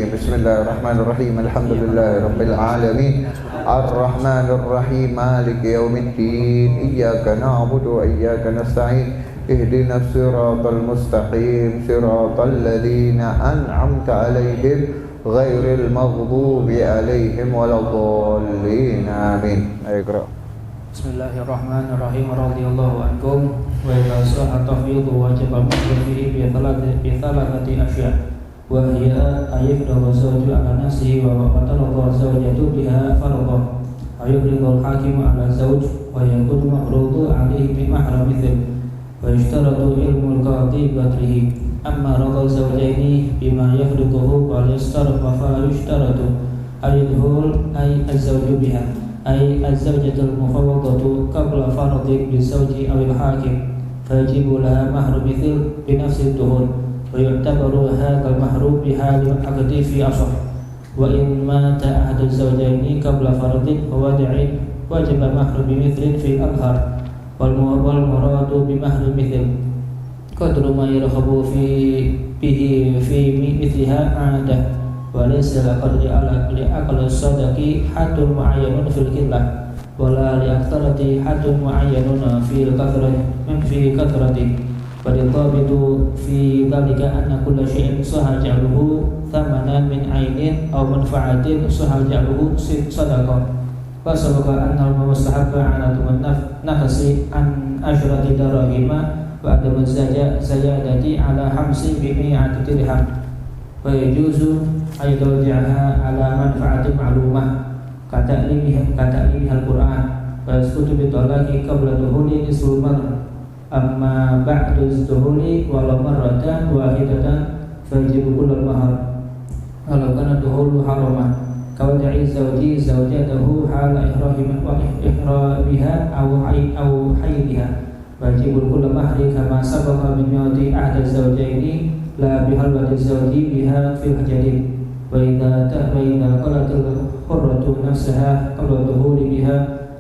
الرجيم بسم الله الرحمن الرحيم الحمد لله رب العالمين الرحمن الرحيم مالك يوم الدين إياك نعبد وإياك نستعين اهدنا الصراط المستقيم صراط الذين أنعمت عليهم غير المغضوب عليهم ولا الضالين آمين. اقرأ. Bismillahirrahmanirrahim. Radhiyallahu ankum. Wa idza sa'a tafwidhu wajib al-maqdur fihi bi thalathati asya. Wa hiya ayyuhu zawju ala nafsihi wa qatala zawjatu biha fardhan. Ayyuhu al-hakimu ala zawj wa yakunu mafruḍu alayhi bi mahram mithl. Wa yushtaratu ilmu al-qadi badrihi. Amma radha zawjaini bima yafduquhu wa yushtaratu ayyuhu ay az-zawju biha. أي الزوجة المفوضة قبل فرض بالزوج أو الحاكم فيجب لها مهر مثل بنفس الدهور ويعتبر هذا المهر بحال العقد في أصح وإن مات أحد الزوجين قبل فرض ووضع وجب مهر بمثل في الأظهر والمراد بمهر مثل قدر ما يرغب به في مثلها عادة وليس لأقل الصدق حد معين في القلة ولا لأكثرة حد معين في كثرة بل الضابط في ذلك أن كل شيء صح جعله ثمنا من عين أو منفعة صح جعله صدقة وسبق أن المستحب عنة النفس عن 10 دراهم وعدم الزيادة على 500 درهم ويجوز أن يرجعها على منفعة معلومة كتعليمها القرآن ويسقط بالطلاق قبل دخول نصف المهر أما بعد الدخول ولو مرة واحدة فيجب كل المهر ولو كان الدخول حراما كودع الزوج زوجته حال إحرامها أو حيضها ويجب كل مهر كما سبق من يعطي أحد الزوجين لا بحلوة الزوج بها في الجديد وإذا قالت الحرة نفسها قبل الدخول بها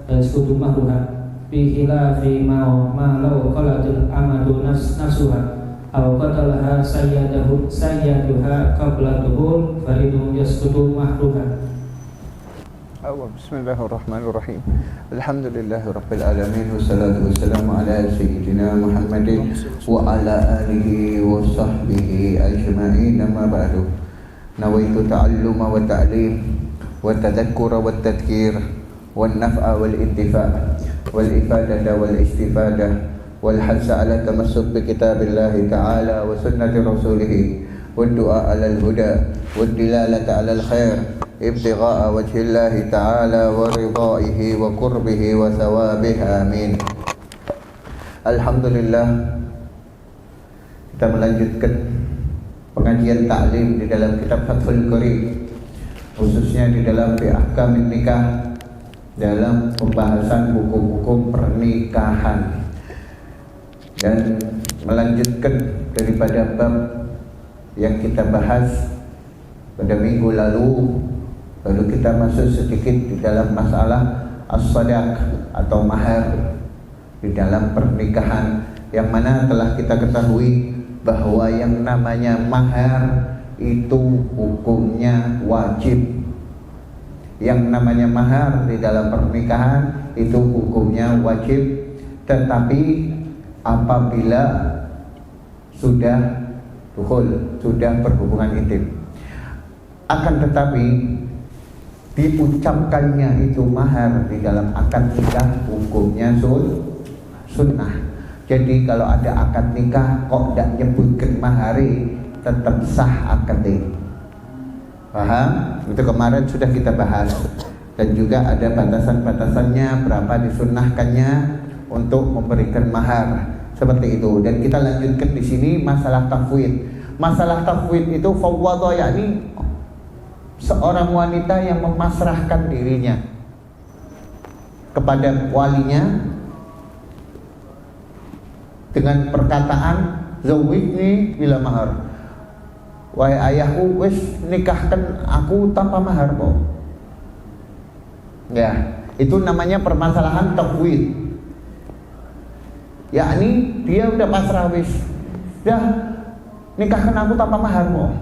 يسقط مهرها بخلاف ما لو قالت الأمة نفسها أو قتلها سيدها قبل الدخول فإنه يسقط مهرها. بسم الله الرحمن الرحيم الحمد لله رب العالمين والصلاة والسلام على سيدنا محمد وعلى آله وصحبه أجمعين أما بعد نويت تعلم والتعليم والتذكر والتذكير والنفع والانتفاع والإفادة والاستفادة والحث على التمسك بكتاب الله تعالى وسنة رسوله والدعاء على الهدى والدلالة على الخير ابتغاء وجه الله تعالى ورضائه وقربه وثوابه آمين. Alhamdulillah, kita melanjutkan pengajian taklim di dalam kitab Fathul Qarib, khususnya di dalam ahkamin nikah, dalam pembahasan hukum-hukum pernikahan, dan melanjutkan daripada bab yang kita bahas pada minggu lalu. Lalu kita masuk sedikit di dalam masalah as-sadaq atau mahar di dalam pernikahan, yang mana telah kita ketahui bahwa yang namanya mahar itu hukumnya wajib. Yang namanya mahar di dalam pernikahan itu hukumnya wajib, tetapi apabila sudah berhubungan intim. Akan tetapi diucapkannya itu mahar di dalam akad nikah hukumnya sunnah. Jadi kalau ada akad nikah kok tidak nyebutkan mahari, tetap sah akad ini. Paham? Itu kemarin sudah kita bahas. Dan juga ada batasan-batasannya, berapa disunnahkannya untuk memberikan mahar, seperti itu. Dan kita lanjutkan di sini masalah tafwid. Masalah tafwid itu fawwadha, yakni seorang wanita yang memasrahkan dirinya kepada walinya dengan perkataan zawijni bila mahar. Wahai ayahku, wis nikahkan aku tanpa mahar kok. Ya, itu namanya permasalahan tafwid. Yakni dia udah pasrah, wis dah nikahkan aku tanpa mahar kok.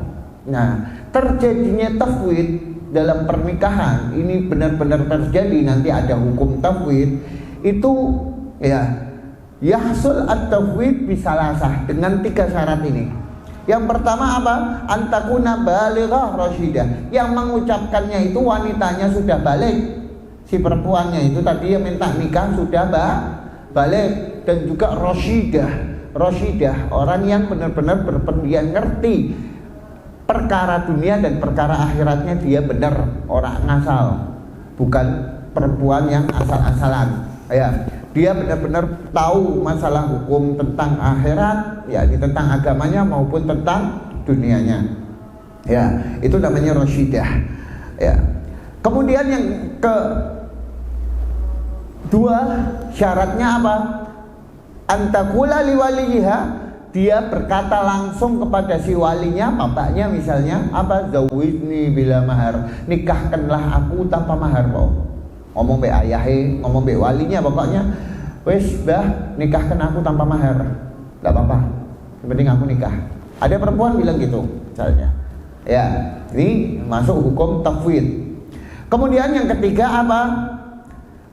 Nah, terjadinya tafwid dalam pernikahan ini benar-benar terjadi, nanti ada hukum tafwid itu ya, yahsul at-tafwid bisalasah, dengan 3 syarat ini. Yang pertama apa? Antakuna balighah rasyidah, yang mengucapkannya itu wanitanya sudah balik, si perempuannya itu tadi yang minta nikah sudah balik, dan juga rasyidah, orang yang benar-benar berpendidikan, ngerti perkara dunia dan perkara akhiratnya, dia benar, orang ngasal, bukan perempuan yang asal-asalan ya. Dia benar-benar tahu masalah hukum tentang akhirat, ya, ini tentang agamanya maupun tentang dunianya. Ya, itu namanya rasyidah. Ya. Kemudian yang kedua syaratnya apa? Antakula liwaliha, dia berkata langsung kepada si walinya, bapaknya misalnya, apa? Zawijni bila mahar, nikahkanlah aku tanpa mahar, kok. Ngomong be ayahe, ngomong be walinya, pokoknya wes bah, nikahkan aku tanpa mahar, nggak apa-apa, yang penting aku nikah. Ada perempuan bilang gitu misalnya, ya, ini masuk hukum tafwid. Kemudian yang ketiga apa?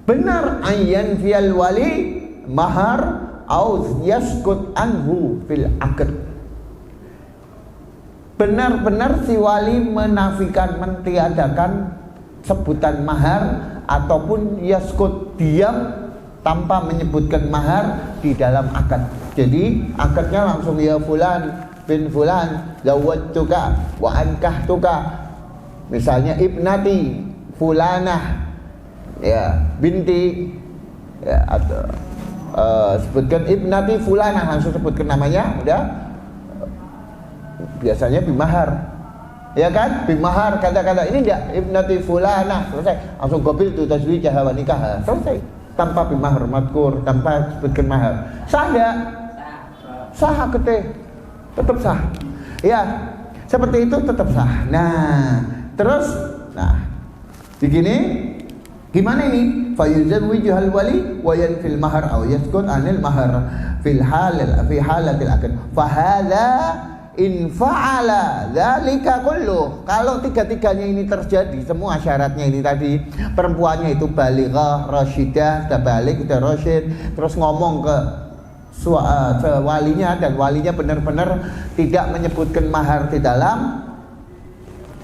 Benar ayyan fil wali mahar au yaskut anhu fil akad. Benar-benar si wali menafikan, mentiadakan sebutan mahar, ataupun yaskut, diam tanpa menyebutkan mahar di dalam akad. Jadi akadnya langsung ya fulan bin fulan zawwajtuka wa ankahtuka, misalnya ibnati fulanah ya binti ya, atau sebutkan ibnati fulanah, langsung sebutkan namanya, udah biasanya bimahar. Ya kan, bimahar, kata-kata ini enggak ibnati fulanah, selesai, langsung qabil tu tazwijah wa nikah, selesai, tanpa bimahar madkur, tanpa sebutkan mahar. Sah enggak? Sah akte, tetap sah. Ya, seperti itu tetap sah. Nah, terus begini, gimana ini? Fayuzawwijuhal wali wa yanfil mahar aw yaskut anil mahar fi halatil akad. Fahadha in fa'ala dzalika kullu. Kalau tiga-tiganya ini terjadi, semua syaratnya ini tadi, perempuannya itu balighah, rasyidah, sudah balik, sudah rasyid, terus ngomong ke walinya, dan walinya benar-benar tidak menyebutkan mahar di dalam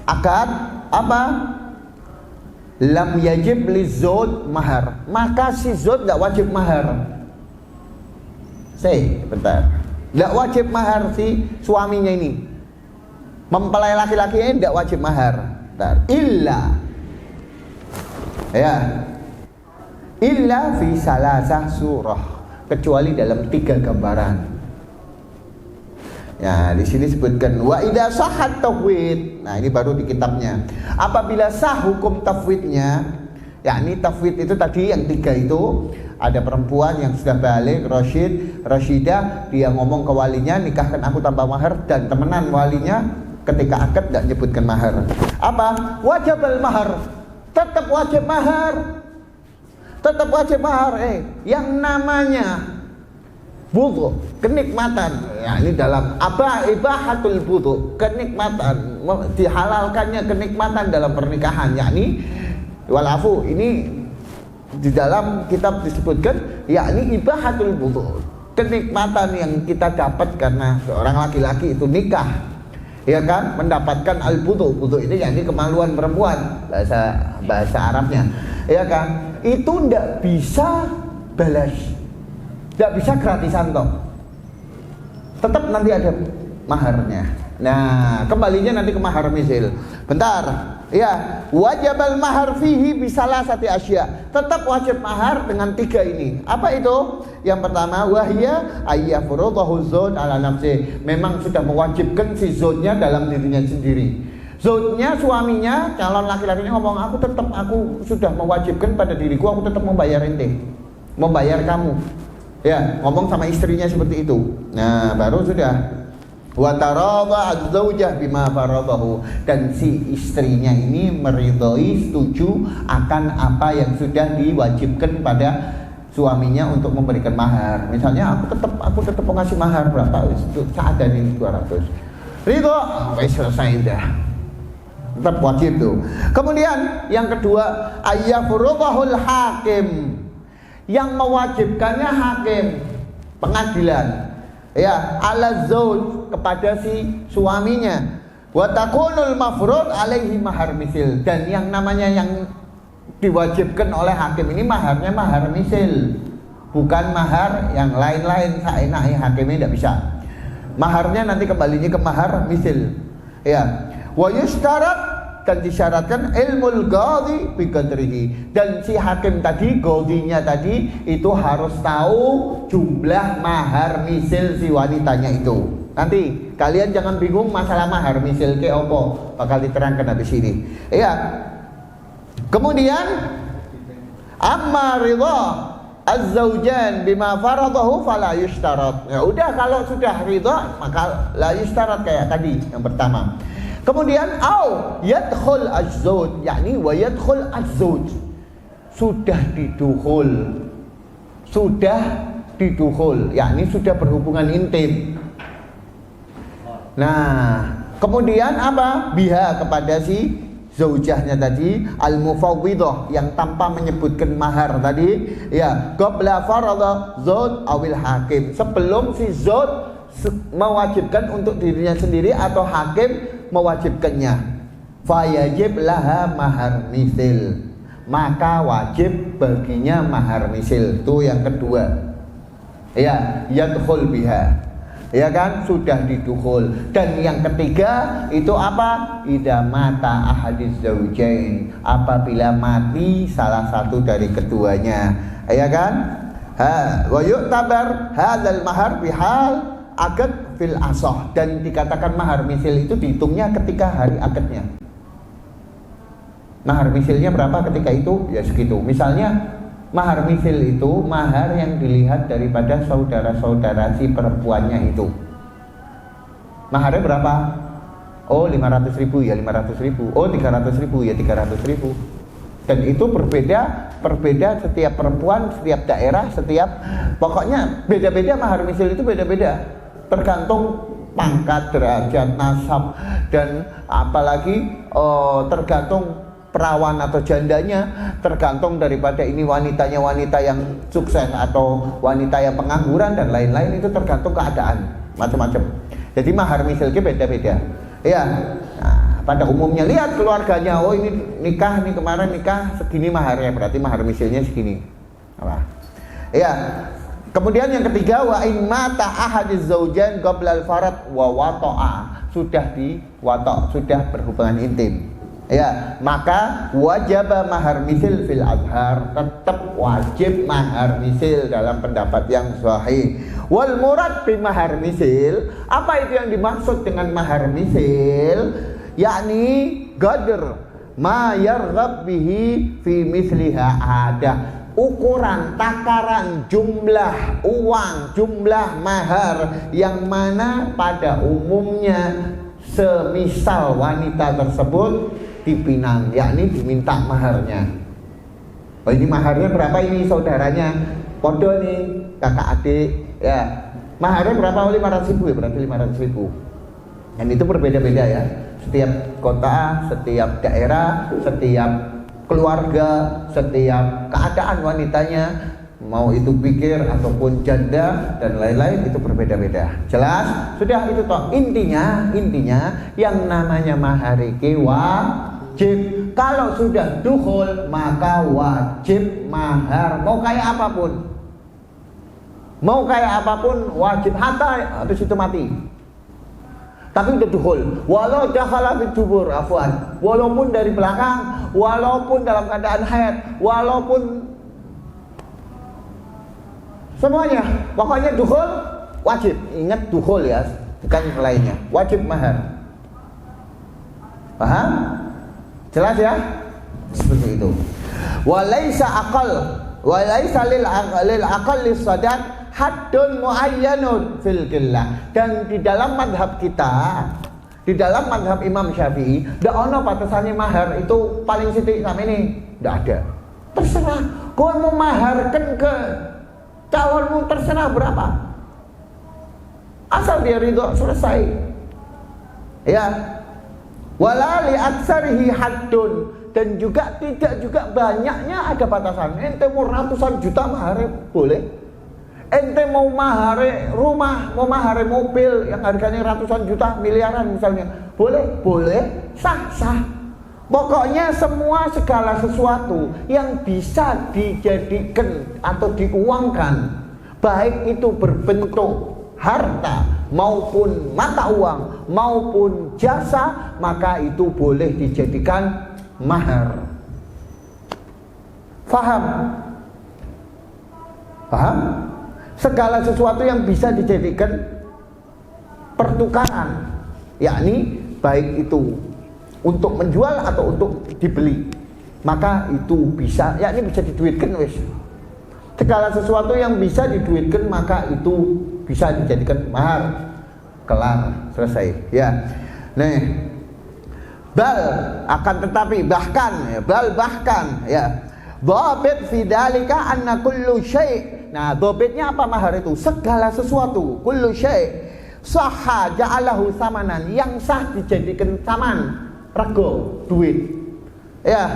akad, apa? Lam yajib lizawj mahar, maka si zawj tidak wajib mahar. Bentar. Tidak wajib mahar si suaminya ini, mempelai laki-laki ini tidak wajib mahar. Illa fi salasah surah, kecuali dalam 3 gambaran. Ya, di sini sebutkan wa idza sahhat tafwid. Nah, ini baru di kitabnya. Apabila sah hukum tafwidnya, yakni tafwid itu tadi yang 3 itu, ada perempuan yang sudah balik, rasyidah, dia ngomong ke walinya, nikahkan aku tanpa mahar, dan temenan walinya ketika akad tidak menyebutkan mahar. Apa? Wajib al-mahar, tetap wajib mahar, tetap wajib mahar. Yang namanya wudu, kenikmatan, ya ini dalam ibahatul wudu, kenikmatan, dihalalkannya kenikmatan dalam pernikahan, yakni walafu, ini di dalam kitab disebutkan, yakni ibahatul wudu, kenikmatan yang kita dapat karena seorang laki-laki itu nikah, ya kan, mendapatkan al-wudu. Wudu ini yakni kemaluan perempuan, bahasa Arabnya, ya kan, itu ndak bisa balas, ndak bisa gratisan toh, tetap nanti ada maharnya. Nah, kembalinya nanti ke mahar misil. Bentar. Ya, wajibal mahar fihi bisalasati asya. Tetap wajib mahar dengan 3 ini. Apa itu? Yang pertama, wahya ayyafuradahu zawj ala nafsi. Memang sudah mewajibkan si zawjnya dalam dirinya sendiri. Zawjnya, suaminya, calon laki-lakinya ngomong, aku sudah mewajibkan pada diriku, aku tetap membayar ente, membayar kamu. Ya, ngomong sama istrinya seperti itu. Nah, baru sudah wa taradha az-zawjah bima faradahu, dan si istrinya ini meridhoi, setuju akan apa yang sudah diwajibkan pada suaminya untuk memberikan mahar. Misalnya aku tetap mengasih mahar berapa? Itu seadanya 200. Ridho, wis selesai dah. tetap wajib tuh. Kemudian yang kedua, ayyafurudhul hakim, yang mewajibkannya hakim, pengadilan, ya, ala zauj, kepada si suaminya. Wa takunul mafrud alaihi mahar misil, dan yang namanya yang diwajibkan oleh hakim ini maharnya mahar misil, bukan mahar yang lain-lain saenaknya hakimnya tidak bisa. Maharnya nanti kembalinya ke mahar misil, ya. Wa yushtarat, dan disyaratkan ilmul qadhi bi qadrihi, dan si hakim tadi, qadhinya tadi itu harus tahu jumlah mahar misil si wanitanya itu. Nanti kalian jangan bingung masalah mahar misil ke opo, bakal diterangkan habis ini. Ya. Kemudian amma ridha az-zawjan bima faradahu fala yushtarat. Ya udah, kalau sudah ridha maka la yushtarat kayak tadi yang pertama. Kemudian au yadkhul az-zawj, yakni wa yadkhul az-zawj, sudah didukhul, yakni sudah berhubungan intim. Nah, kemudian apa? Biha, kepada si zaujahnya tadi, al-mufawwidhah, yang tanpa menyebutkan mahar tadi, ya, qabla faradha zawj awil hakim, sebelum si zawj mewajibkan untuk dirinya sendiri atau hakim mewajibkannya. Fayajib laha mahar misil, maka wajib baginya mahar misil. Itu yang kedua, ya, yadkhul biha, ya kan, sudah didukhul. Dan yang ketiga itu apa? Idza mata ahadiz zaujain, apabila mati salah satu dari keduanya, ya kan. Wa yu'tabar hadzal mahar bihal akad fil asah, dan dikatakan mahar misil itu dihitungnya ketika hari akadnya. Mahar misilnya berapa ketika itu? Ya segitu. Misalnya mahar misil itu mahar yang dilihat daripada saudara-saudara si perempuannya itu. Maharnya berapa? Oh 500.000 ya 500.000. Oh 300.000 ya 300.000. Dan itu berbeda setiap perempuan, setiap daerah, pokoknya beda-beda. Mahar misil itu beda-beda, tergantung pangkat, derajat, nasab, dan apalagi tergantung perawan atau jandanya, tergantung daripada ini wanitanya wanita yang sukses atau wanita yang pengangguran dan lain-lain, itu tergantung keadaan, macam-macam. Jadi mahar misilnya beda-beda, ya. Nah, pada umumnya lihat keluarganya, oh ini nikah, nih kemarin nikah segini maharnya, berarti mahar misilnya segini. Apa? Ya. Kemudian yang ketiga, wa in mata ahadiz zaujain qabla al-farad wa wata'a, sudah sudah berhubungan intim, ya, maka wajib mahar misil fil azhar, tetap wajib mahar misil dalam pendapat yang sahih. Wal murad bi mahar misil, apa itu yang dimaksud dengan mahar misil? Yakni qadr ma yarghab bihi fi misliha ada, ukuran, takaran, jumlah uang, jumlah mahar yang mana pada umumnya semisal wanita tersebut dipinang, yakni diminta maharnya. Oh ini maharnya berapa, ini saudaranya podo nih, kakak adik, ya, maharnya berapa? Oh 500.000 ya, berarti 500.000. Dan itu berbeda-beda ya, setiap kota, setiap daerah, setiap keluarga, setiap keadaan wanitanya, mau itu bikir ataupun janda dan lain-lain, itu berbeda-beda. Jelas? Sudah itu toh. Intinya yang namanya mahar iki wajib. Kalau sudah dukhul maka wajib mahar. Mau kayak apapun wajib, hatta habis itu mati. Tapi udah dukhul, walau dakhala fi dubur, afwan, walaupun dari belakang, walaupun dalam keadaan haid, walaupun semuanya, pokoknya dukhul wajib. Ingat dukhul ya, bukan lainnya. Wajib mahar. Paham? Jelas ya? Seperti itu. Walaisa lil aqal lisadat haddun muayyanun fil qillah. Dan di dalam madhab kita, di dalam madhab Imam Syafi'i, ndak ono batasannya mahar itu paling sithik sampe ini, ndak ada. Terserah kau mau maharkan ke calonmu, terserah berapa, asal dia ridho, selesai. Ya. Wala li aksarihi haddun, dan juga tidak juga banyaknya ada batasan. Ente mau ratusan juta mahar boleh. Ente mau mahar rumah, mau mahar mobil yang harganya ratusan juta, miliaran misalnya, boleh, sah. Pokoknya semua segala sesuatu yang bisa dijadikan atau diuangkan, baik itu berbentuk harta maupun mata uang maupun jasa, maka itu boleh dijadikan mahar. Paham? Segala sesuatu yang bisa dijadikan pertukaran, yakni baik itu untuk menjual atau untuk dibeli, maka itu bisa, yakni bisa diduitkan wes. Segala sesuatu yang bisa diduitkan maka itu bisa dijadikan mahar. Kelar, selesai ya. Nih, bal akan tetapi bahkan ya. Dhabit fi dzalika anna kullu syai'. Nah, dhabitnya apa mahar itu? Segala sesuatu, kullu syai' sahha ja'alahu samanan, yang sah dijadikan saman, rego, duit. Ya.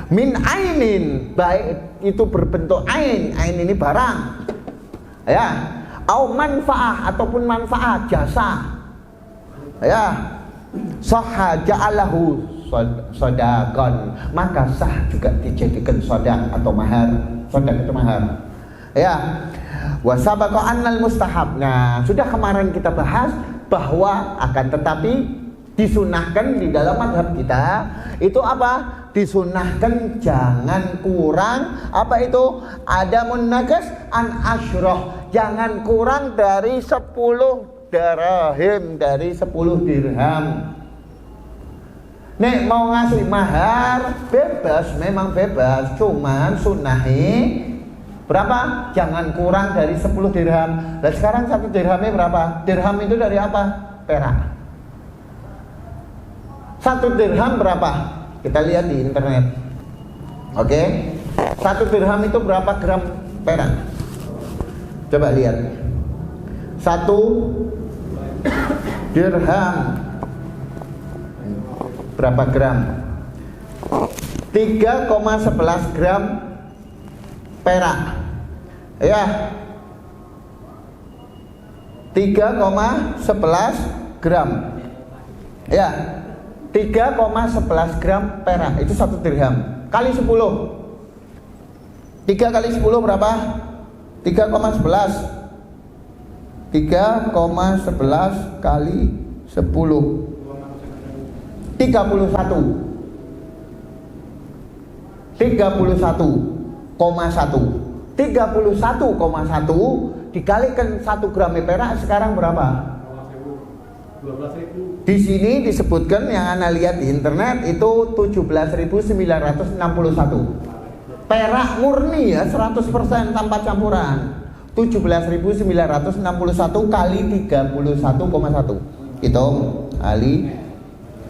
Min ainin, baik itu berbentuk ain ini barang. Ya. Au manfaah ataupun manfaat, jasa. Ya. Sahha ja'alahu sodakon, maka sah juga dijadikan sodak atau mahar. Sodak itu mahar. Ya. Wasabaqa annal mustahab. Nah, sudah kemarin kita bahas bahwa akan tetapi disunahkan di dalam mazhab kita itu apa? Disunahkan jangan kurang apa itu? Adamun nagas an asyroh, jangan kurang dari 10 dirham, dari 10 dirham. Nek mau ngasih mahar bebas, memang bebas, cuman sunahi berapa? Jangan kurang dari 10 dirham. Nah sekarang 1 dirhamnya berapa? Dirham itu dari apa? Perak. 1 dirham berapa? Kita lihat di internet. Oke. 1 dirham itu berapa gram perak? Coba lihat. 1 dirham berapa gram? 3,11 gram perak. Ya. 3,11 gram. Ya. 3,11 gram perak itu 1 dirham kali 10. 3 kali 10 berapa? 3,11. 3,11 kali 10 31,1 dikalikan 1 gram perak sekarang berapa? 12.000. Di sini disebutkan yang Anda lihat di internet itu 17.961. Perak murni ya, 100% tanpa campuran. 17.961 kali 31,1. Hitung kali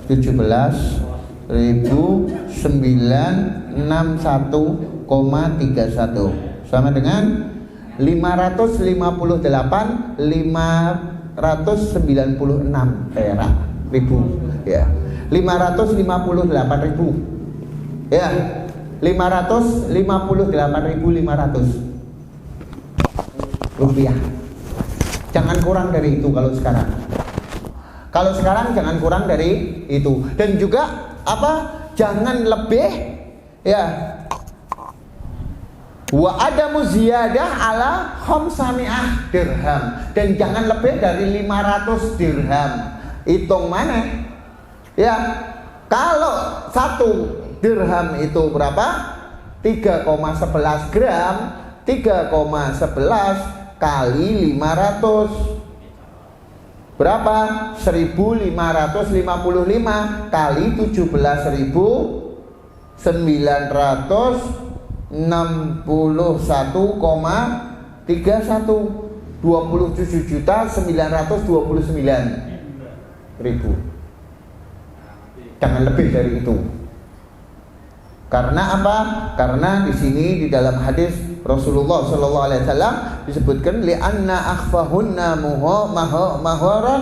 17.961,31 sama dengan 596 perak ribu ya. 558.000 ya. 558.500 rupiah. Jangan kurang dari itu kalau sekarang. Kalau sekarang jangan kurang dari itu. Dan juga apa? Jangan lebih ya. Wa adamu ziyadah ala khamsami'ah dirham, dan jangan lebih dari 500 dirham. Hitung mana? Ya, kalau 1 dirham itu berapa? 3,11 gram. 3,11 kali 500 berapa? 1.555 kali 17.961,31 27.929.000. Jangan lebih dari itu. Karena apa? Karena di sini di dalam hadis Rasulullah sallallahu alaihi wasallam disebutkan li'anna akhfahunna maharan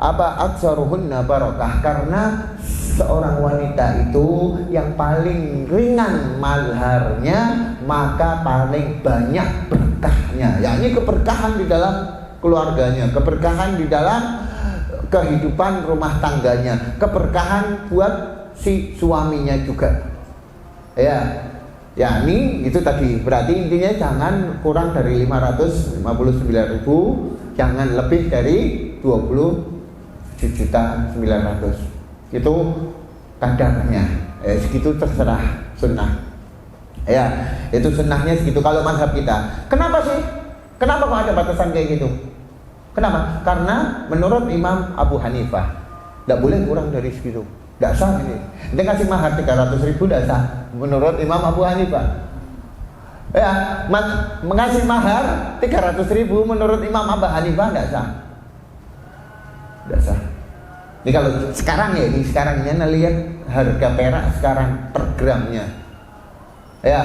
aktsaruhunna barakah, karena seorang wanita itu yang paling ringan maharnya maka paling banyak berkahnya, yakni keberkahan di dalam keluarganya, keberkahan di dalam kehidupan rumah tangganya, keberkahan buat si suaminya juga. Ya, yakni itu tadi, berarti intinya jangan kurang dari 559.000, jangan lebih dari 27.900.000. Itu kadarnya. Segitu terserah sunnah. Ya, itu sunnahnya segitu kalau mazhab kita. Kenapa sih? Kenapa kok ada batasan kayak gitu? Kenapa? Karena menurut Imam Abu Hanifah tidak boleh kurang dari segitu. Tidak sah ini. Dia kasih mahar 300.000 tidak sah. Menurut Imam Abu Hanifah. Ya, mengasih mahar 300.000 menurut Imam Abu Hanifah tidak sah. Tidak sah. Ini kalau sekarang ya, ini sekarangnya lihat harga perak sekarang per gramnya. Ya.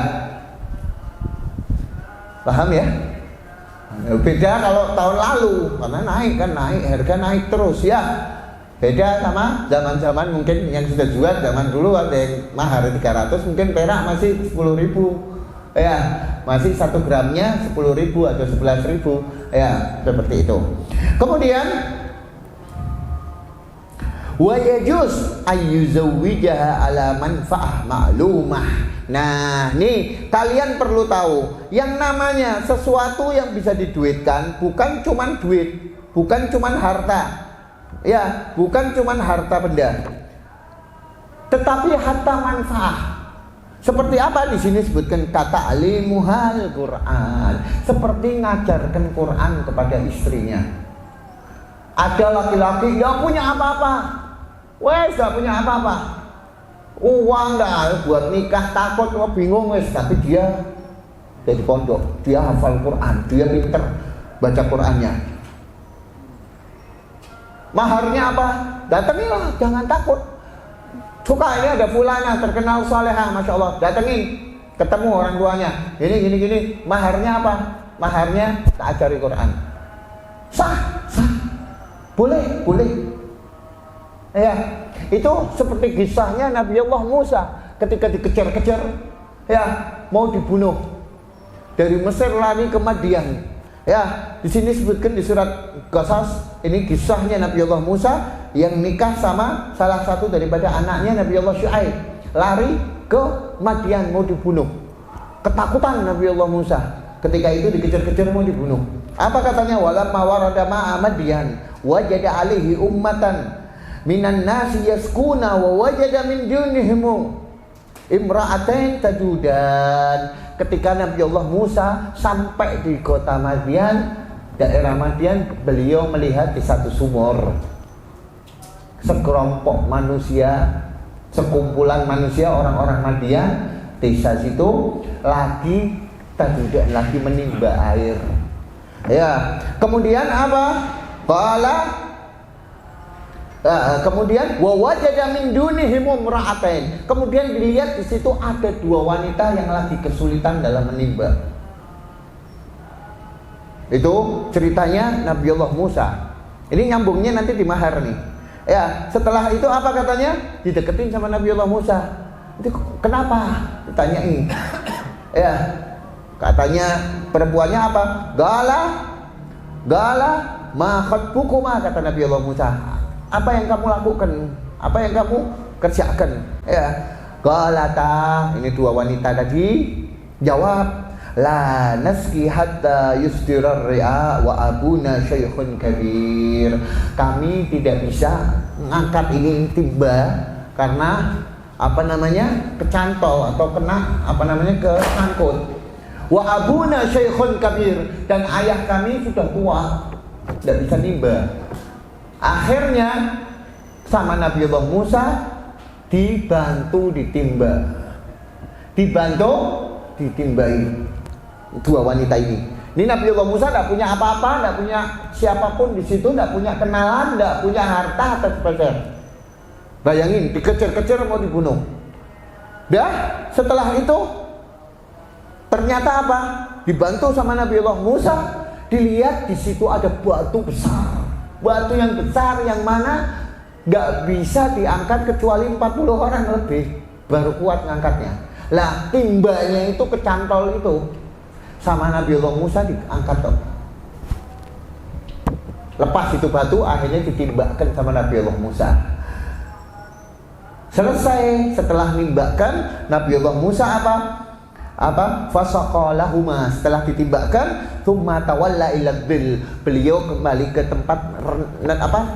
Paham ya? Beda kalau tahun lalu, karena naik, harga naik terus ya. Beda sama zaman-zaman mungkin yang sudah jual zaman dulu ada yang mahar 300, mungkin perak masih 10.000. Ya, masih 1 gramnya 10.000 atau 11.000. Ya, seperti itu. Kemudian wa yajuz ayyuzawwijaha ala manfa'ah ma'lumah. Nah, nih kalian perlu tahu, yang namanya sesuatu yang bisa diduitkan bukan cuman duit, bukan cuman harta. Ya, bukan cuman harta benda. Tetapi harta manfaah. Seperti apa di sini sebutkan kata alimuhal Quran, seperti ngajarkan Quran kepada istrinya. Ada laki-laki nggak punya apa-apa, nggak punya apa-apa, uang dah buat nikah takut, bingung tapi dia dari pondok, dia hafal Quran, dia pinter baca Qurannya. Maharnya apa? Datangilah, jangan takut. Suka ini ada fulana terkenal salehah, masya Allah, datengin, ketemu orang tuanya, gini. Maharnya apa? Maharnya tak ajari Quran. Sah. Boleh. Ya, itu seperti kisahnya Nabi Allah Musa ketika dikejar-kejar, ya, mau dibunuh. Dari Mesir lari ke Madian. Ya, di sini disebutkan di surat Qasas, ini kisahnya Nabi Allah Musa yang nikah sama salah satu daripada anaknya Nabi Allah Syuaib. Lari ke Madian mau dibunuh. Ketakutan Nabi Allah Musa ketika itu dikejar-kejar mau dibunuh. Apa katanya? Walamma warada ma'a Madian wajada alaihi ummatan minan nasi yaskuna wa wajada min dunihim imra'atain tajudan. Ketika Nabi Allah Musa sampai di kota Madian, daerah Madian, beliau melihat di satu sumur sekelompok manusia, sekumpulan manusia orang-orang Madian desa situ lagi tajudan, lagi menimba air. Ya, kemudian apa? Kemudian wajada min dunihim imra'atain. Kemudian dilihat di situ ada 2 wanita yang lagi kesulitan dalam menimba. Itu ceritanya Nabi Allah Musa. Ini nyambungnya nanti di mahar nih. Ya, setelah itu apa katanya? Dideketin sama Nabi Allah Musa. Itu kenapa? Ditanyain. Ya, katanya perempuannya apa? Gala ma khatbukuma, kata Nabi Allah Musa. Apa yang kamu lakukan? Apa yang kamu kerjakan? Ya, qalata, ini 2 wanita tadi jawab, la naski hatta yusdirar ri'a wa abuna syaikhun kabir. Kami tidak bisa mengangkat ini timba karena kecantol atau kena kesangkut. Wa abuna syaikhun kabir, dan ayah kami sudah tua, tidak bisa nimba. Akhirnya sama Nabi Allah Musa dibantu ditimbai 2 wanita ini. Ini Nabi Allah Musa tidak punya apa-apa, tidak punya siapapun di situ, tidak punya kenalan, tidak punya harta atau sebagainya. Bayangin, dikejar-kejar mau dibunuh. Dah, setelah itu ternyata apa? Dibantu sama Nabi Allah Musa, dilihat di situ ada batu besar. Batu yang besar yang mana gak bisa diangkat kecuali 40 orang lebih baru kuat ngangkatnya. Lah timbanya itu kecantol itu sama Nabiullah Musa diangkat tuh. Lepas itu batu akhirnya ditimbakkan sama Nabiullah Musa. Selesai setelah nimbakkan Nabiullah Musa apa fasaqalahuma, setelah ditimbakkan thumma tawalla ila dzil, beliau kembali ke tempat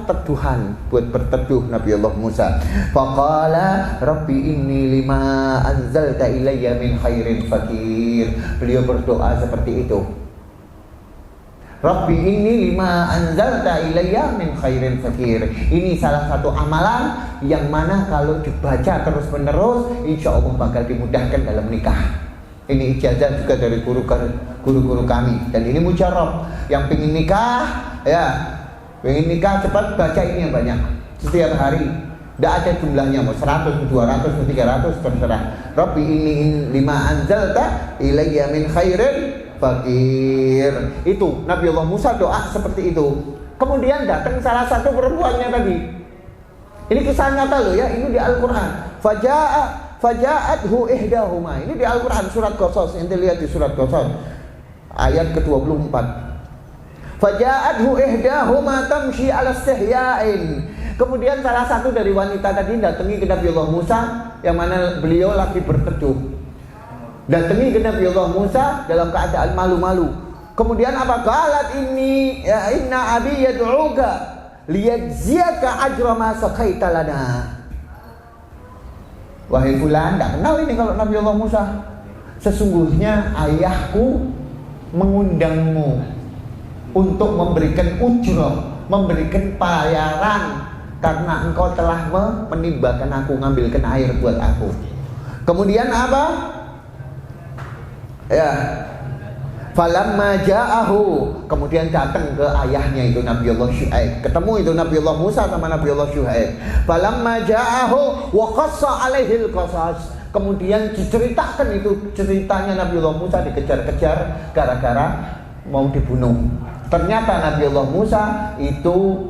teduhan buat berteduh Nabiullah Musa. Faqala rabbi inni lima anzalta ilayya min khairin fakir, beliau berdoa seperti itu. Rabbi inni lima anzalta ilayya min khairin fakir. Ini salah satu amalan yang mana kalau dibaca terus menerus insya Allah bakal dimudahkan dalam nikah. Ini ijazah juga dari guru-guru kami. Dan ini mujarab. Yang pengen nikah, pengen nikah cepat, baca ini yang banyak setiap hari. Tidak ada jumlahnya, mau 100, 200, 300 terserah. Rabbi inni lima anzalta ilayya min khairin fakir. Itu Nabiullah Musa doa seperti itu. Kemudian datang salah satu perempuannya tadi. Ini kisah nyata loh ya, ini di Al-Quran. Faja'athu ihdahuma. Ini di Al-Quran surat Qasas. Ente lihat di surat Qasas ayat ke-24. Faja'athu ihdahuma tamshi 'ala istihya'in. Kemudian salah satu dari wanita tadi datangi ke Nabiullah Musa yang mana beliau lagi berteduh. Datangi ke Nabiullah Musa dalam keadaan malu-malu. Kemudian apa? Qalat inni ya inna abi yad'uka liyajziyaka ajra ma saqaita lana. Wahai fulan, tidak kenal ini kalau Nabiullah Musa. Sesungguhnya ayahku mengundangmu untuk memberikan ujrah, memberikan bayaran karena engkau telah menimbakan aku, ngambilkan air buat aku. Kemudian apa? Ya, falamma ja'ahu, kemudian datang ke ayahnya itu Nabiullah Syuaib. Ketemu itu Nabiullah Musa sama Nabiullah Syuaib. Falamma ja'ahu wa qassa 'alaihil qasas. Kemudian diceritakan itu ceritanya Nabiullah Musa dikejar-kejar gara-gara mau dibunuh. Ternyata Nabiullah Musa itu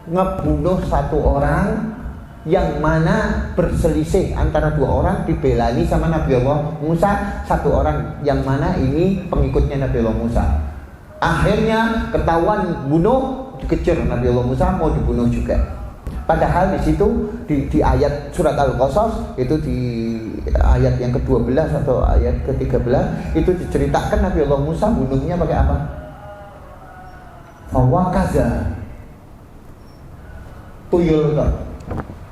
ngebunuh satu orang yang mana berselisih antara dua orang, dibelani sama Nabiullah Musa satu orang yang mana ini pengikutnya Nabiullah Musa. Akhirnya ketahuan bunuh, dikejar Nabiullah Musa mau dibunuh juga. Padahal di situ di ayat surat Al-Qasas itu di ayat yang ke-12 atau ayat ke-13 itu diceritakan Nabiullah Musa bunuhnya pakai apa? Wakaza, tuyul toh.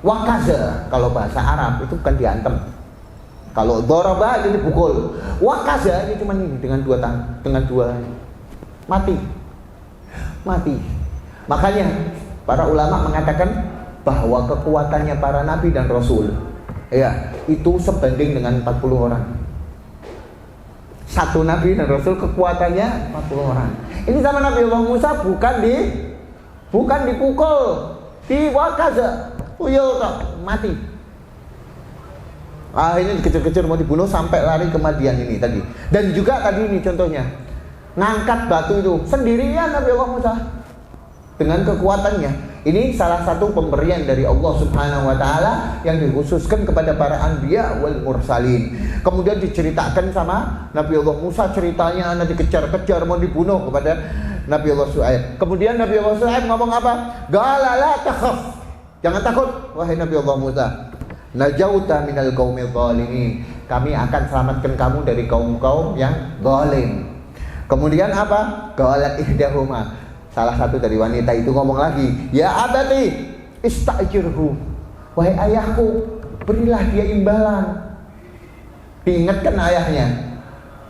Wakaza kalau bahasa Arab itu bukan diantem. Kalau doraba itu dipukul. Wakaza ini cuma dengan dua mati. Makanya para ulama mengatakan bahwa kekuatannya para nabi dan rasul itu sebanding dengan 40 orang. Satu nabi dan rasul kekuatannya 40 orang. Ini sama Nabiullah Musa bukan dipukul, di wakaza. Uyul tak mati. Akhirnya dikejar-kejar mau dibunuh sampai lari ke Madian ini tadi. Dan juga tadi ini contohnya ngangkat batu itu sendirian Nabiullah Musa dengan kekuatannya. Ini salah satu pemberian dari Allah Subhanahu wa taala yang dikhususkan kepada para anbiya wal mursalin. Kemudian diceritakan sama Nabiullah Musa ceritanya anak dikejar-kejar mau dibunuh kepada Nabiullah Syuaib. Kemudian Nabiullah Syuaib ngomong apa? Qala la takhaf. Jangan takut wahai Nabiullah Musa. Najauta minal qaumil zalimin. Kami akan selamatkan kamu dari kaum-kaum yang zalim. Kemudian apa? Qalat ihdahuma. Salah satu dari wanita itu ngomong lagi, ya abati istajirhu. Wahai ayahku, berilah dia imbalan. Diingatkan ayahnya.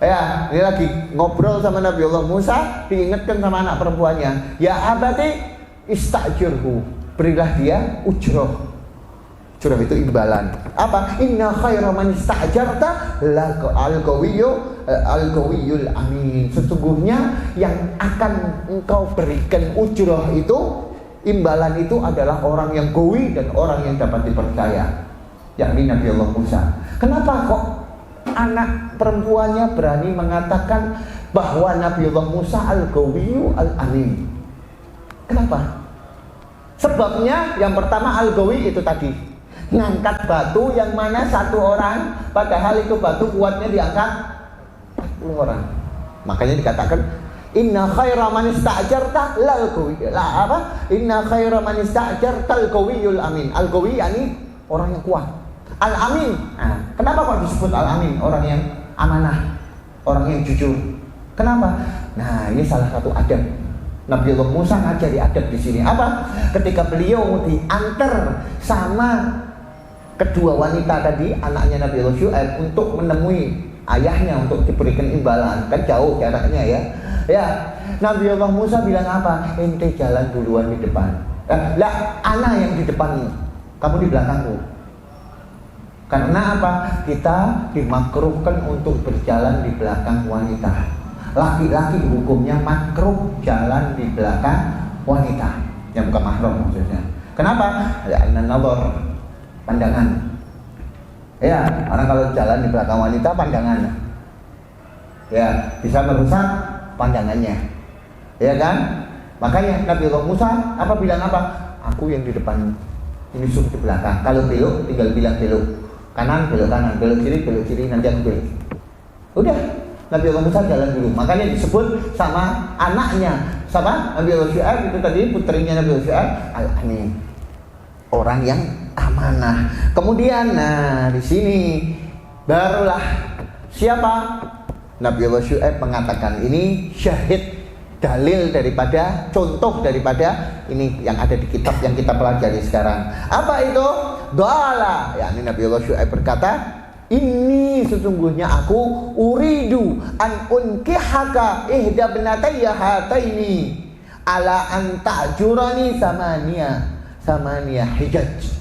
Ya, ini lagi ngobrol sama Nabiullah Musa, diingatkan sama anak perempuannya. Ya abati istajirhu. Berilah dia ujroh. Ujroh itu imbalan. Apa? Inna khaira man istajarta al-qawiyul amin. Sesungguhnya yang akan engkau berikan ujroh itu, imbalan itu adalah orang yang qawi dan orang yang dapat dipercaya, yakni Nabiullah Musa. Kenapa kok anak perempuannya berani mengatakan bahwa Nabiullah Musa al-qawiyyu al-amin? Kenapa? Sebabnya yang pertama al-ghawi itu tadi, ngangkat batu yang mana satu orang, padahal itu batu kuatnya diangkat 40 orang. Makanya dikatakan inna khaira man ista'jarta lal qawi. Inna khaira man ista'jarta al-qawiyul amin. Al-qawi yakni orang yang kuat. Al-amin. Nah, kenapa kok disebut al-amin? Orang yang amanah, orang yang jujur. Kenapa? Nah, ini salah satu adab. Nabiullah Musa ngajari adab di sini. Apa? Ketika beliau diantar sama kedua wanita tadi, anaknya Nabiullah Syu'aib, untuk menemui ayahnya untuk diberikan imbalan, kan jauh jaraknya ya. Ya, Nabiullah Musa bilang apa? Ente jalan duluan di depan. Lah, anak yang di depanmu, kamu di belakangku. Karena apa? Kita dimakruhkan untuk berjalan di belakang wanita. Laki-laki hukumnya makruh jalan di belakang wanita yang bukan mahram maksudnya. Kenapa? Karena nazar, pandangan. Ya, orang kalau jalan di belakang wanita pandangan, ya bisa merusak pandangannya, ya kan? Makanya Nabiullah Musa apa bilang apa? Aku yang di depan, ini suruh di belakang. Kalau belok tinggal bilang belok kanan, belok kiri, nanti aku belok. Udah, Nabiullah Musa jalan dulu. Makanya disebut sama anaknya, sama Nabiullah Syu'aib itu tadi, putrinya Nabiullah Syu'aib, al-amin, orang yang amanah. Kemudian, nah di sini barulah siapa? Nabiullah Syu'aib mengatakan ini syahid, dalil daripada, contoh daripada ini yang ada di kitab yang kita pelajari sekarang. Apa itu? Doala. Ya, ini Nabiullah Syu'aib berkata, ini sesungguhnya aku uridu an unkihaka ihda binatayya hataini ala an ta'jurani samania hijaj.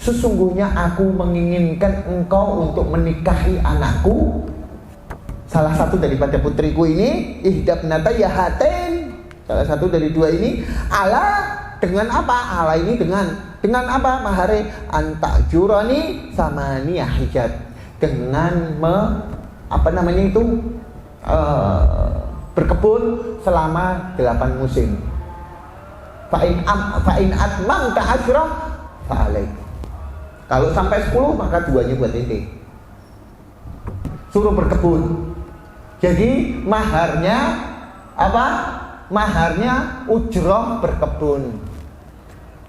Sesungguhnya aku menginginkan engkau untuk menikahi anakku, salah satu daripada putriku ini, ihda binatayya hatain, salah satu dari dua ini, ala dengan apa? Ala ini dengan apa? Mahare an ta'jurani samania hijaj, dengan berkebun selama 8 musim. Fa'in atmamta asyrah fa'alaik. Kalau sampai 10 maka 2-nya buat ente. Suruh berkebun. Jadi maharnya apa? Maharnya ujrah berkebun.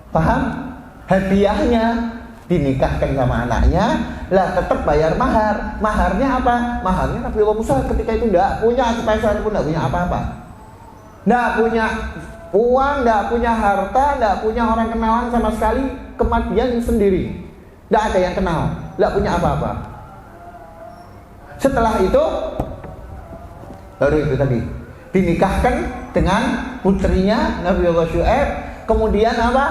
Paham? Hadiahnya dinikahkan sama anaknya, lah tetap bayar mahar. Maharnya apa? Maharnya Nabiullah Musa ketika itu tidak punya, sepeser pun tidak punya apa-apa, tidak punya uang, tidak punya harta, tidak punya orang kenalan sama sekali, kematian sendiri, tidak ada yang kenal, tidak punya apa-apa. Setelah itu baru itu tadi dinikahkan dengan putrinya Nabiullah Syu'aib. Kemudian apa?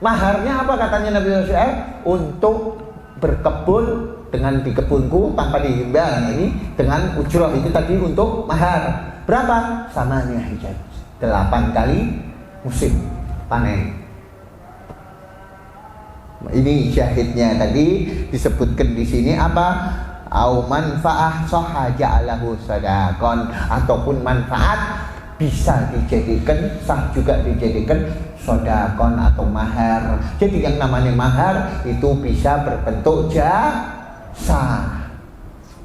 Maharnya apa katanya Nabiullah Syu'aib? Untuk berkebun dengan di kebunku tanpa dihimbang, ini dengan ujrah itu tadi untuk mahar. Berapa? Samanya hijab, 8 kali musim panen. Ini syahidnya tadi disebutkan di sini apa? Au manfaah sahha ja'alahu sadaqan, ataupun manfaat bisa dijadikan, sah juga dijadikan sodakon atau mahar. Jadi yang namanya mahar itu bisa berbentuk jasa.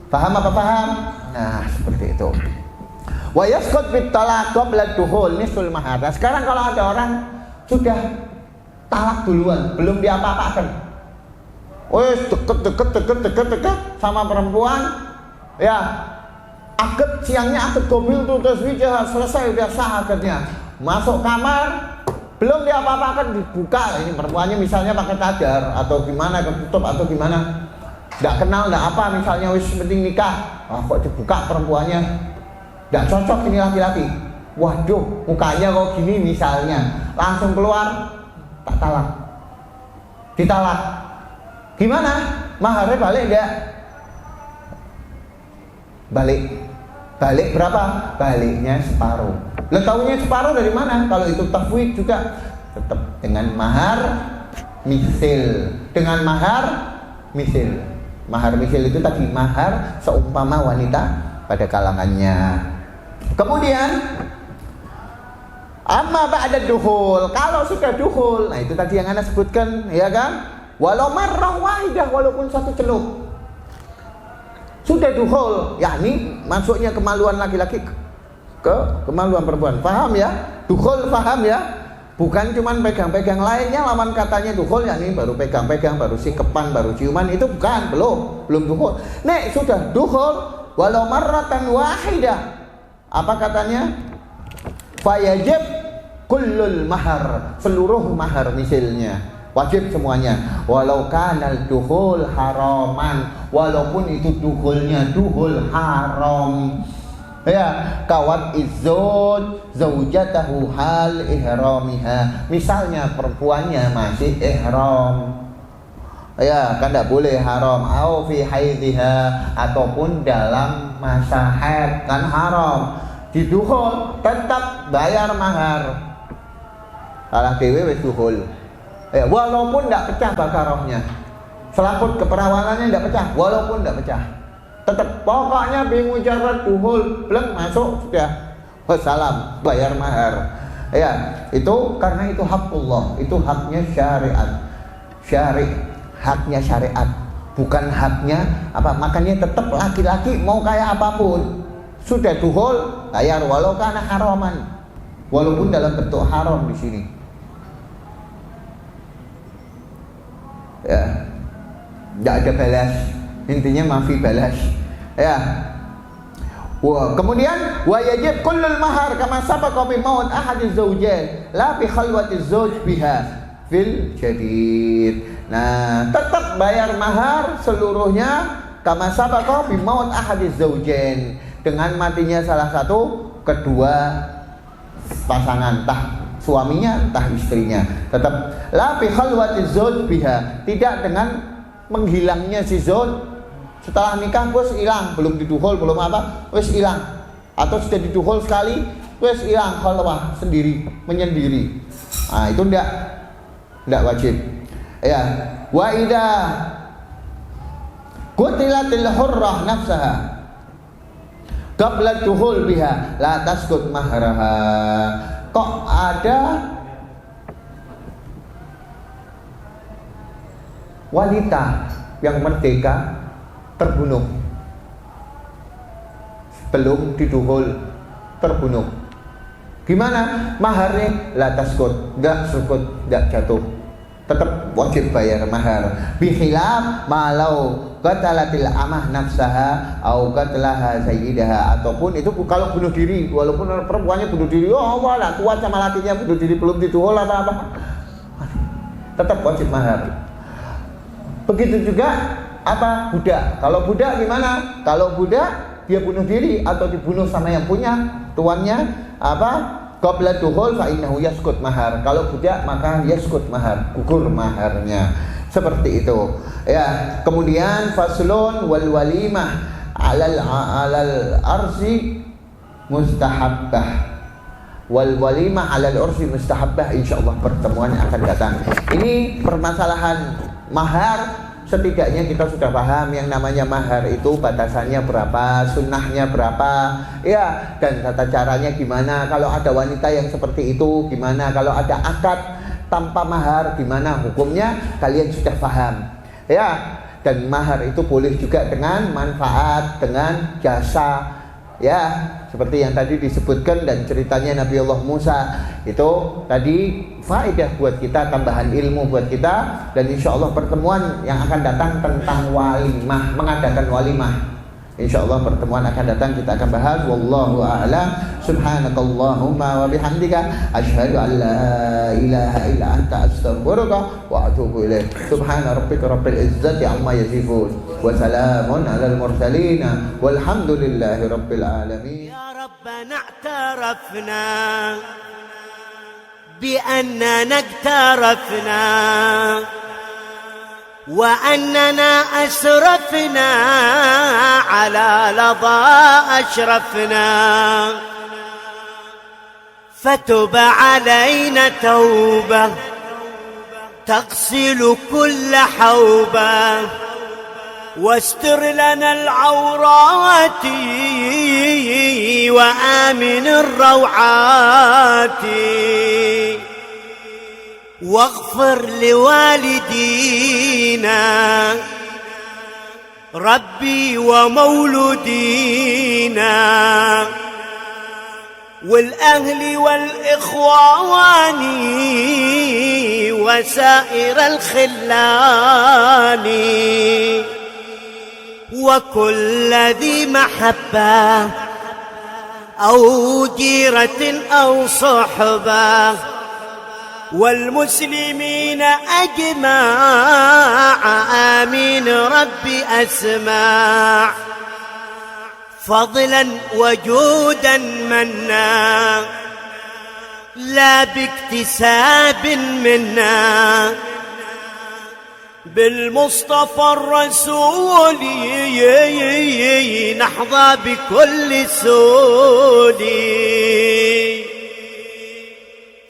Paham apa paham? Nah seperti itu. Wa yasqut bit talaq qabla dukhul nisul mahar. Nah, sekarang kalau ada orang sudah talak duluan, belum diapa-apakan, wes deket sama perempuan, ya akad siangnya akad gobil tuh terus selesai, udah sah akadnya, masuk kamar belum diapa-apakan, dibuka ini perempuannya misalnya pakai cadar atau gimana, ketutup atau gimana, tidak kenal, tidak apa, misalnya wis penting nikah, kok dibuka perempuannya, tidak cocok ini laki-laki, waduh mukanya kok gini misalnya, langsung keluar, tak talak, ditalak, gimana? Maharnya balik enggak? Balik berapa? Baliknya separuh. Lo taunya separuh dari mana? Kalau itu tafwid juga tetap dengan mahar misil. Dengan mahar misil. Mahar misil itu tadi mahar seumpama wanita pada kalangannya. Kemudian Amma ba'da dukhul, kalau sudah dukhul, nah itu tadi yang Anda sebutkan, ya kan? Walau marrah wahidah, walaupun satu celup. Sudah dukhul, yakni masuknya kemaluan laki-laki ke kemaluan perempuan. Paham ya? Dukhul paham ya? Bukan cuman pegang-pegang lainnya, lawan katanya dukhul, yakni baru pegang-pegang, baru sikepan, baru ciuman, itu bukan, belum dukhul. Nek sudah dukhul, walau marratan wahidah. Apa katanya? Fayajib kullul mahar, seluruh mahar misalnya wajib semuanya, walau kanal dukhul haraman, walaupun itu dukhulnya dukhul haram, ya, kawat izzud zaujatahu hal ihramiha, misalnya perempuannya masih ihram, ya kan tidak boleh haram, au fi haidhiha, ataupun dalam masa haid kan haram, didukhul tetap bayar mahar. Salah dewe wis dukhul. Ya, walaupun tidak pecah bakarohnya, selaput keperawanannya tidak pecah, walaupun tidak pecah, tetap pokoknya bimujarrad dukhul, belum masuk sudah wassalam, bayar mahar. Ya, itu karena itu hakullah, itu haknya syariat, haknya syariat, bukan haknya apa. Makanya tetap laki-laki mau kayak apapun, sudah dukhul bayar walau kana haraman, walaupun dalam bentuk haram di sini. Ya, tidak ada balas, intinya maafi balas. Ya. Wah, kemudian wa yajib kullul mahar kama sabaqa bi maut ahadiz zawjain la bi khalwatiz zawj biha fil jadid. Nah, tetap bayar mahar seluruhnya kama sabaqa bi maut ahadiz zawjain, dengan matinya salah satu kedua pasangan, entah suaminya entah istrinya, tetap la bi khalwatiz zawj biha, tidak dengan menghilangnya si zawj setelah nikah, wes hilang, belum didukhul, belum apa, wes hilang, atau sudah didukhul sekali, wes hilang, khalwah sendiri, menyendiri. Nah, itu tidak wajib. Ya, wa idza qutilatil hurrah nafsaha qabla dukhul biha la taskut mahraha. Kok ada wanita yang merdeka terbunuh belum didukhul, terbunuh, gimana maharnya? La taskut, enggak sukut, enggak jatuh, tetap wajib bayar mahar. Bikhilaf malau qatalatil amah nafsaha au qatlaha sayyidaha, ataupun itu kalau bunuh diri, walaupun perempuannya bunuh diri, oh Allah lah kuat sama lakinya, bunuh diri belum didukhul apa-apa, tetap wajib mahar. Begitu juga apa budak. Kalau budak gimana? Kalau budak dia bunuh diri atau dibunuh sama yang punya tuannya, apa? Qabla dukhul fa innahu yaskut mahar. Kalau budak maka yaskut mahar, gugur maharnya. Seperti itu. Ya, kemudian faslun wal walimah alal arsi mustahabbah. Wal walimah alal ursi mustahabbah, insyaallah pertemuan yang akan datang. Ini permasalahan mahar. Setidaknya kita sudah paham yang namanya mahar itu batasannya berapa, sunnahnya berapa, ya, dan tata caranya gimana. Kalau ada wanita yang seperti itu gimana, kalau ada akad tanpa mahar gimana hukumnya, kalian sudah paham, ya. Dan mahar itu boleh juga dengan manfaat, dengan jasa, ya, seperti yang tadi disebutkan dan ceritanya Nabi Allah Musa itu tadi faedah buat kita, tambahan ilmu buat kita. Dan insya Allah pertemuan yang akan datang tentang walimah, mengadakan walimah, insya Allah pertemuan akan datang kita akan bahas. Wallahu a'lam. Subhanakallahumma wa bihamdika asyhadu an la ilaha illa anta astaghfiruka wa atubu ilaik. Subhana rabbika rabbil izzati amma yasifun wa salamun alal mursalin walhamdulillahi rabbil alamin. Ya rabbana i'tarafna بأننا اقترفنا وأننا أسرفنا على لظى أشرفنا فتب علينا توبة تغسل كل حوبة واستر لنا العورات وآمن الروعات واغفر لوالدينا ربي ومولودينا والأهل والإخوان وسائر الخلان وكل ذي محبة أو جيرة أو صحبة والمسلمين أجمع آمين ربي أسمع فضلا وجودا منا لا باكتساب منا بالمصطفى الرسول نحظى بكل سول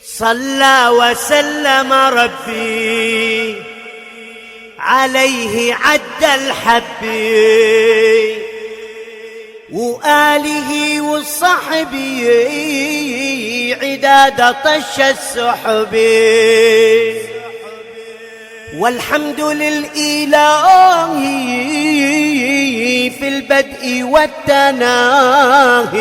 صلى وسلم ربي عليه عد الحبي وآله وصحبه عداد طش السحب والحمد للإله في البدء والتناهي